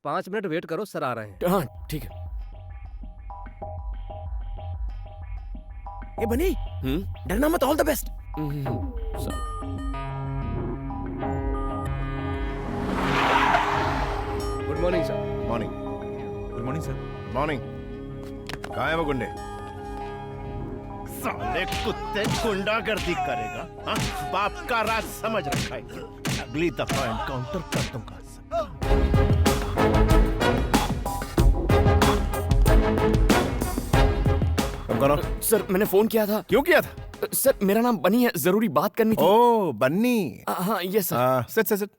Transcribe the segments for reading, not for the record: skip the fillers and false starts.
5 minute wait करो, sir आ रहे हैं। हाँ ठीक है। ए बनी, डरना मत, all the best. Good morning sir. Morning. Good morning sir. Morning. कहाँ है वो गुंडे? साले कुत्ते गुंडागर्दी करेगा, हाँ? बाप का राज समझ रखा है। अगली दफा एनकाउंटर कर दूंगा। तुम कौन हो? सर मैंने फोन किया था। क्यों किया था? सर मेरा नाम बनी है, जरूरी बात करनी थी। ओ बन्नी। हाँ yes sir. Sit sit sit.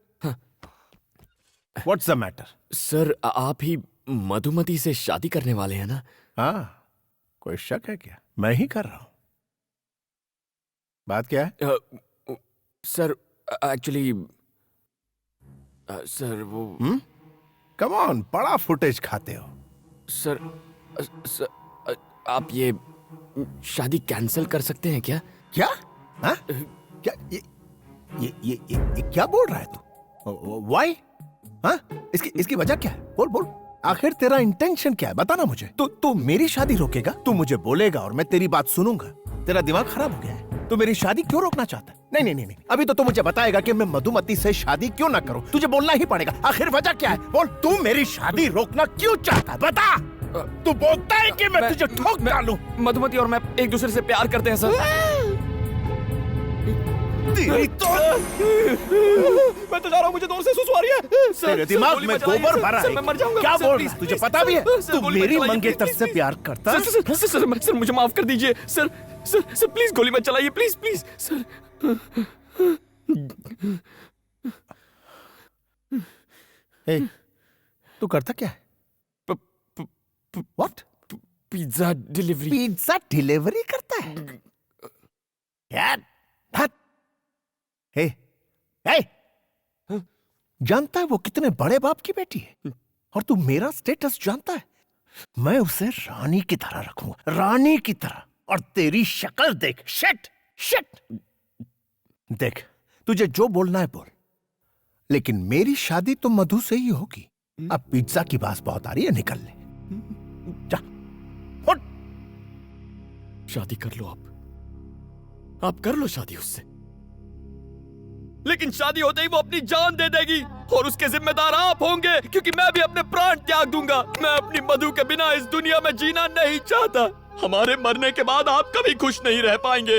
What's the matter? Sir आप ही मधुमती से शादी करने वाले हैं ना? हाँ, कोई शक है क्या? मैं ही कर रहा हूं। बात क्या है? सर एक्चुअली सर वो कम ऑन, बड़ा फुटेज खाते हो। सर आप ये शादी कैंसिल कर सकते हैं क्या? क्या? हाँ? क्या ये क्या बोल रहा है तू? व्हाई? हाँ? इसकी वजह क्या है? बोल बोल। आखिर तेरा इंटेंशन क्या है? बताना मुझे। तू मेरी शादी रोकेगा? तू मुझे बोलेगा और मैं तेरी बात सुनूंगा? तेरा दिमाग खराब हो गया है? तू मेरी शादी क्यों रोकना चाहता है? नहीं नहीं नहीं नहीं, अभी तो तू मुझे बताएगा कि मैं मधुमती से शादी क्यों ना करूं। तुझे बोलना ही पड़ेगा। आखिर वजह क्या है? बोल। तू मेरी शादी रोकना क्यों चाहता है? बता। तू बोलता है कि मैं तुझे ठोक डालूं। मधुमती और मैं एक दूसरे से प्यार करते हैं सर। तेरी तो मैं तो जा रहा हूँ, मुझे दूर से सुसु आ रही है। तेरे दिमाग में गोबर भरा है। मैं मर जाऊंगा। क्या सर, बोल प्लीज, रहा है? तुझे प्लीज, पता भी है सर, तू गोली मत मेरी चलाइए, मंगेतर प्लीज, से प्लीज, प्यार करता है? सर मुझे माफ कर दीजिए सर। सर प्लीज गोली मत चलाइए, प्लीज प्लीज सर। ए, तू करता क्या है? What? Pizza delivery. Pizza delivery करता है? यार हट। हे हे, जानता है वो कितने बड़े बाप की बेटी है? और तू मेरा स्टेटस जानता है? मैं उसे रानी की तरह रखूंगा, रानी की तरह। और तेरी शक्ल देख। Shit shit. देख, तुझे जो बोलना है बोल, लेकिन मेरी शादी तो मधु से ही होगी। अब पिज्जा की बात बहुत आ रही है, निकल ले जा। उठ। शादी कर लो आप कर लो शादी उससे, लेकिन शादी होते ही वो अपनी जान दे देगी और उसके जिम्मेदार आप होंगे, क्योंकि मैं भी अपने प्राण त्याग दूंगा। मैं अपनी मधु के बिना इस दुनिया में जीना नहीं चाहता। हमारे मरने के बाद आप कभी खुश नहीं रह पाएंगे।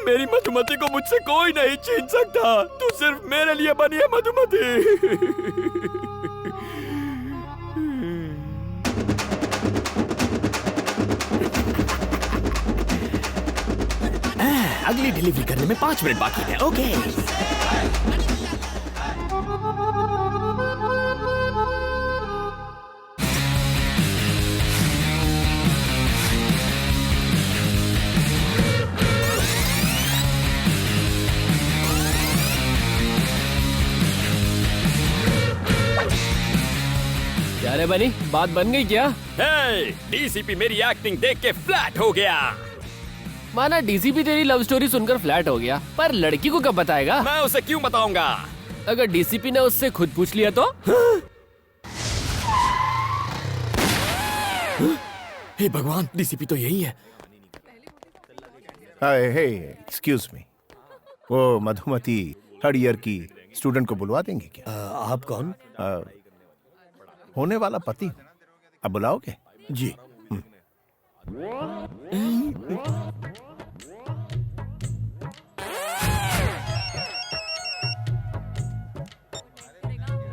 मेरी मधुमती को मुझसे कोई नहीं छीन सकता। तू सिर्फ मेरे लिए बनी है मधुमती। अगली डिलीवरी करने में 5 मिनट बाकी है। ओके। क्या रे बनी, बात बन गई क्या? हे, डीसीपी मेरी एक्टिंग देख के फ्लैट हो गया। माना डीसीपी तेरी लव स्टोरी सुनकर फ्लैट हो गया, पर लड़की को कब बताएगा? मैं उसे क्यों बताऊंगा? अगर डीसीपी ने उससे खुद पूछ लिया तो? हे भगवान, डीसीपी तो यही है। हे एक्सक्यूज मी, वो मधुमती थर्ड ईयर की स्टूडेंट को बुलवा देंगे क्या? आप कौन? होने वाला पति हूं। अब बुलाओगे? जी।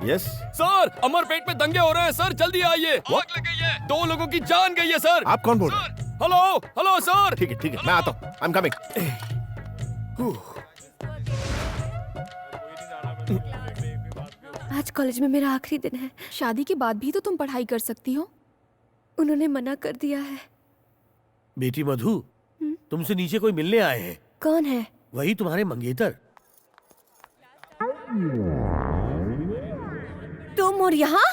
यस। सर, अमरपेट में दंगे हो रहे हैं सर, जल्दी आइए। आग लग गई है, 2 लोगों की जान गई है सर। आप कौन बोल रहे हैं? Hello hello sir. ठीक है मैं आता हूँ। I am coming. आज कॉलेज में मेरा आखिरी दिन है। शादी के बाद भी तो तुम पढ़ाई कर सकती हो। उन्होंने मना कर दिया है। बेटी मधु, तुमसे नीचे कोई मिलने आए हैं। कौन है? वही तुम्हारे मंगेतर। तुम और यहाँ?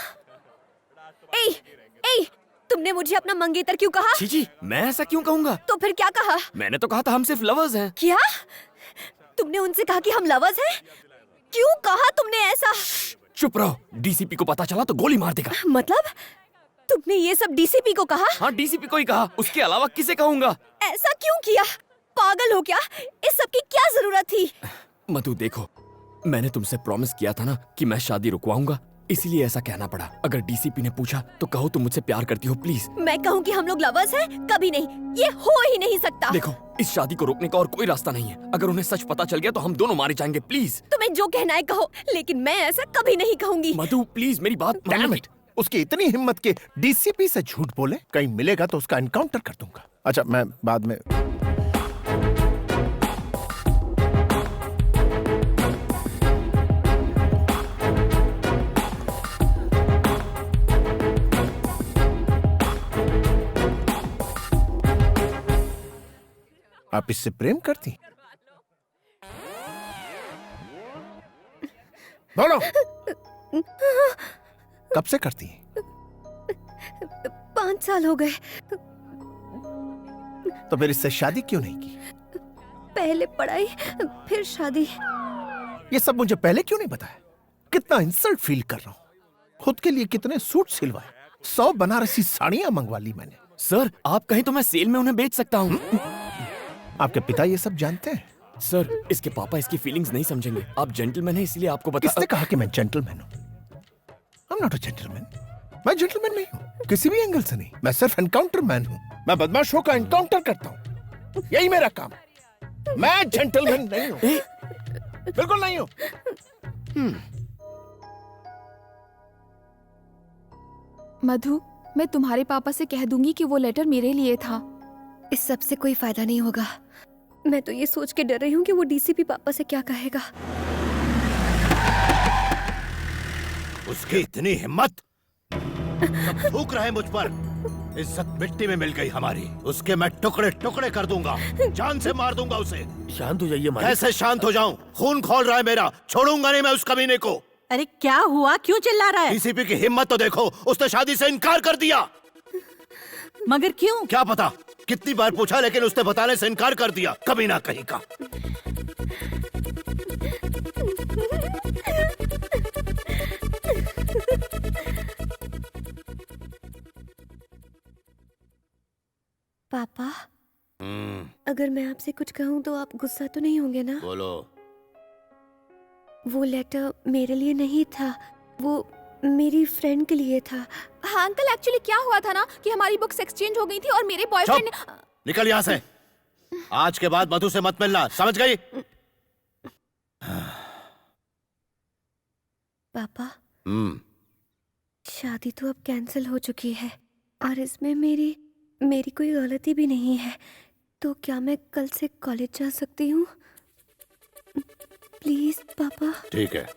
ए, तुमने मुझे अपना मंगेतर क्यों कहा? जी, मैं ऐसा क्यों कहूंगा? तो फिर क्या कहा? मैंने तो कहा था हम सिर्फ लवर्स हैं। क्या? तुमने उनसे कहा कि हम लवर्स हैं? क्यों कहा तुमने ऐसा? चुप रहो, डीसीपी को पता चला तो गोली मार देगा। मतलब तुमने ये सब डीसीपी को कहा? हाँ, डीसीपी को ही कहा, उसके अलावा किसे कहूंगा? ऐसा क्यों किया? पागल हो क्या? इस सब की क्या जरूरत थी? मधु देखो, मैंने तुमसे प्रॉमिस किया था ना कि मैं शादी रुकवाऊंगा, इसीलिए ऐसा कहना पड़ा। अगर डीसीपी ने पूछा तो कहो तुम मुझसे प्यार करती हो, प्लीज। मैं कहूँ कि हम लोग लवर्स हैं? कभी नहीं, ये हो ही नहीं सकता। देखो, इस शादी को रोकने का और कोई रास्ता नहीं है। अगर उन्हें सच पता चल गया तो हम दोनों मारे जाएंगे, प्लीज। तुम्हें जो कहना है कहो, लेकिन मैं ऐसा कभी नहीं कहूंगी। मधु प्लीज मेरी बात मान लो। Damn it! उसकी इतनी हिम्मत के डीसीपी से झूठ बोले, कहीं मिलेगा तो उसका एनकाउंटर कर दूंगा। अच्छा, मैं बाद में। आप इससे प्रेम करती? बोलो, कब से करती? 5 साल हो गए। तो फिर इससे शादी क्यों नहीं की? पहले पढ़ाई, फिर शादी। ये सब मुझे पहले क्यों नहीं बताया? कितना इंसल्ट फील कर रहा हूँ। खुद के लिए कितने सूट सिलवाए, 100 बनारसी साड़ियां मंगवा ली मैंने। सर, आप कहीं तो मैं सेल में उन्हें बेच सकता हूँ। आपके पिता ये सब जानते हैं? सर, इसके पापा इसकी फीलिंग्स नहीं समझेंगे। आप जेंटलमैन हैं इसलिए आपको बता। किसने कहा कि मैं जेंटलमैन हूँ? I'm not a gentleman. मैं जेंटलमैन नहीं हूँ, किसी भी एंगल से नहीं। मैं सिर्फ एनकाउंटर मैन हूँ। मैं बदमाशों का एनकाउंटर करता हूँ, यही मेरा काम। मैं जेंटलमैन नहीं हूँ, बिल्कुल नहीं हूँ। मधु, मैं तुम्हारे पापा से कह दूंगी कि वो लेटर मेरे लिए था। इस सब से कोई फायदा नहीं होगा। मैं तो ये सोच के डर रही हूँ कि वो डीसीपी पापा से क्या कहेगा। उसकी इतनी हिम्मत, सब थूक रहे मुझ पर। इज्जत मिट्टी में मिल गई हमारी। उसके मैं टुकड़े टुकड़े कर दूंगा, जान से मार दूंगा उसे। शांत हो जाइए मालिक। कैसे शांत हो जाऊं? खून खौल रहा है मेरा, छोड़ूंगा नहीं मैं उस कमीने को। अरे क्या हुआ, क्यों चिल्ला रहा है? डीसीपी की हिम्मत तो देखो, उसने शादी से इनकार कर दिया। मगर क्यों? क्या पता, कितनी बार पूछा लेकिन उसने बताने से इनकार कर दिया। कमीना कहीं का। पापा, अगर मैं आपसे कुछ कहूँ तो आप गुस्सा तो नहीं होंगे ना? बोलो। वो लेटर मेरे लिए नहीं था, वो मेरी फ्रेंड के लिए था। हाँ अंकल, एक्चुअली क्या हुआ था ना कि हमारी बुक्स एक्सचेंज हो गई थी और मेरे बॉयफ्रेंड ने। निकल यहाँ से। आज के बाद मधु से मत मिलना, समझ गई? पापा, शादी तो अब कैंसिल हो चुकी है और इसमें मेरी कोई गलती भी नहीं है। तो क्या मैं कल से कॉलेज जा सकती हूँ? प्लीज पापा। ठीक है।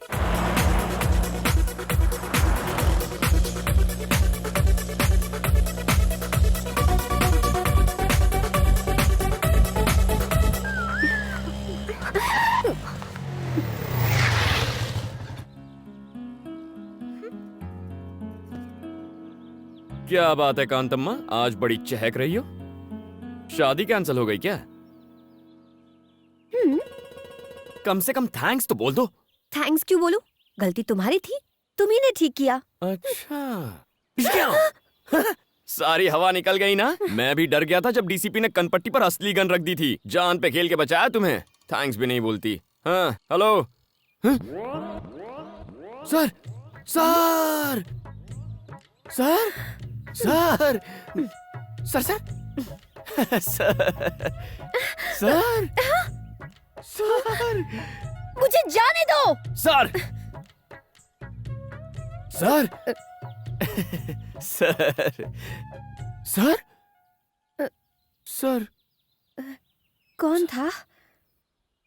क्या बात है कांतम्मा, आज बड़ी चहक रही हो। शादी कैंसिल हो गई क्या? कम से कम थैंक्स तो बोल दो। थैंक्स क्यों बोलूं? गलती तुम्हारी थी, तुम्ही ने ठीक किया। अच्छा, सारी हवा निकल गई ना। मैं भी डर गया था जब डीसीपी ने कनपट्टी पर असली गन रख दी थी। जान पे खेल के बचाया तुम्हें। थैंक्स भी नहीं बोलती। हाँ, hello. Sir, sir, sir, sir, sir, sir, sir, sir, मुझे जाने दो। Sir, sir, sir, sir, sir, कौन था?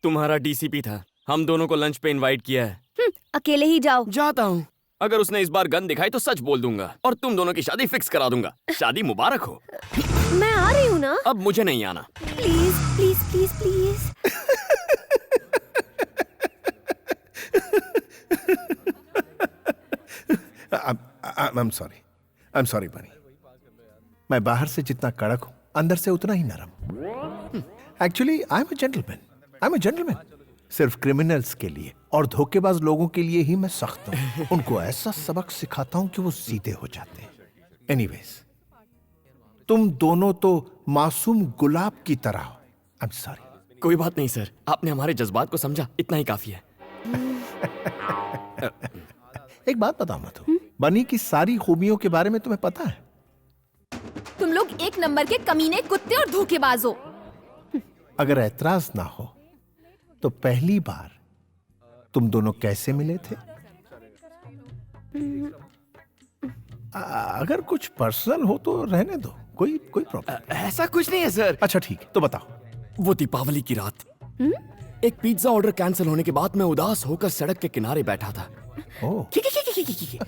तुम्हारा डीसीपी था। हम दोनों को लंच पे इनवाइट किया है। अकेले ही जाओ। जाता हूँ। अगर उसने इस बार गन दिखाई तो सच बोल दूंगा और तुम दोनों की शादी फिक्स करा दूंगा। शादी मुबारक हो। मैं आ रही हूँ ना। अब मुझे नहीं आना। Please please please please. I'm sorry बनी। मैं बाहर से जितना कड़क हूं, अंदर से उतना ही नरम। Actually I am a gentleman. सिर्फ क्रिमिनल्स के लिए और धोखेबाज लोगों के लिए ही मैं सख्त हूं। उनको ऐसा सबक सिखाता हूं कि वो सीधे हो जाते हैं। एनीवेज, तुम दोनों तो मासूम गुलाब की तरह हो। I am sorry. कोई बात नहीं सर, आपने हमारे जज्बात को समझा, इतना ही काफी है। एक बात बताओ मधु, बनी की सारी खूबियों के बारे में तुम्हें पता है? तुम लोग एक नंबर के कमीने, कुत्ते और धोखेबाज हो। अगर ऐतराज ना हो तो पहली बार तुम दोनों कैसे मिले थे? अगर कुछ पर्सनल हो तो रहने दो, कोई प्रॉब्लम। ऐसा कुछ नहीं है सर। अच्छा ठीक है, तो बताओ। वो दीपावली की रात एक पिज्जा ऑर्डर कैंसिल होने के बाद मैं उदास होकर सड़क के किनारे बैठा था। ओह,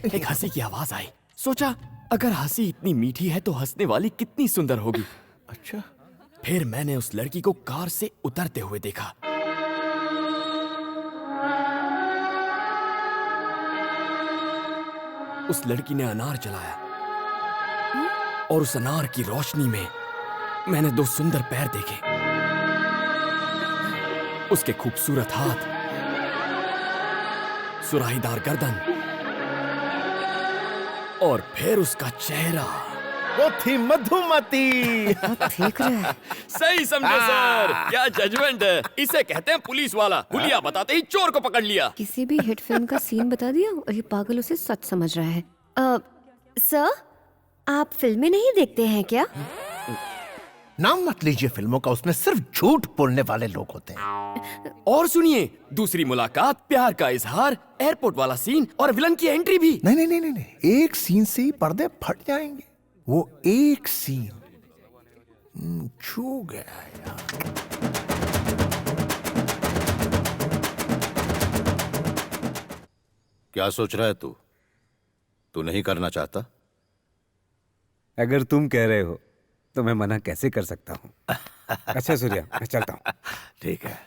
एक हंसी की आवाज आई। सोचा अगर हंसी इतनी मीठी है तो हंसने वाली कितनी सुंदर होगी। अच्छा। फिर मैंने उस लड़की को कार से उतरते हुए देखा। उस लड़की ने अनार जलाया और उस अनार की रोशनी में मैंने दो सुंदर पैर देखे। उसके खूबसूरत हाथ, सुराहीदार गर्दन और फिर उसका चेहरा। वो थी मधुमती। ठीक रहे। सही समझे सर, क्या जजमेंट है। इसे कहते हैं पुलिस वाला। हुलिया बताते ही चोर को पकड़ लिया। किसी भी हिट फिल्म का सीन बता दिया और ये पागल उसे सच समझ रहा है। सर, आप फिल्में नहीं देखते हैं क्या? नाम मत लीजिए फिल्मों का, उसमें सिर्फ झूठ बोलने वाले लोग होते हैं। और सुनिए, दूसरी मुलाकात, प्यार का इजहार, एयरपोर्ट वाला सीन और विलन की एंट्री भी। नहीं नहीं नहीं नहीं नहीं, एक सीन से ही पर्दे फट जाएंगे। वो एक सीन छू गया यार। क्या सोच रहा है तू? तू नहीं करना चाहता? अगर तुम कह रहे हो तो मैं मना कैसे कर सकता हूँ। अच्छा सूर्या, मैं चलता हूँ। ठीक है।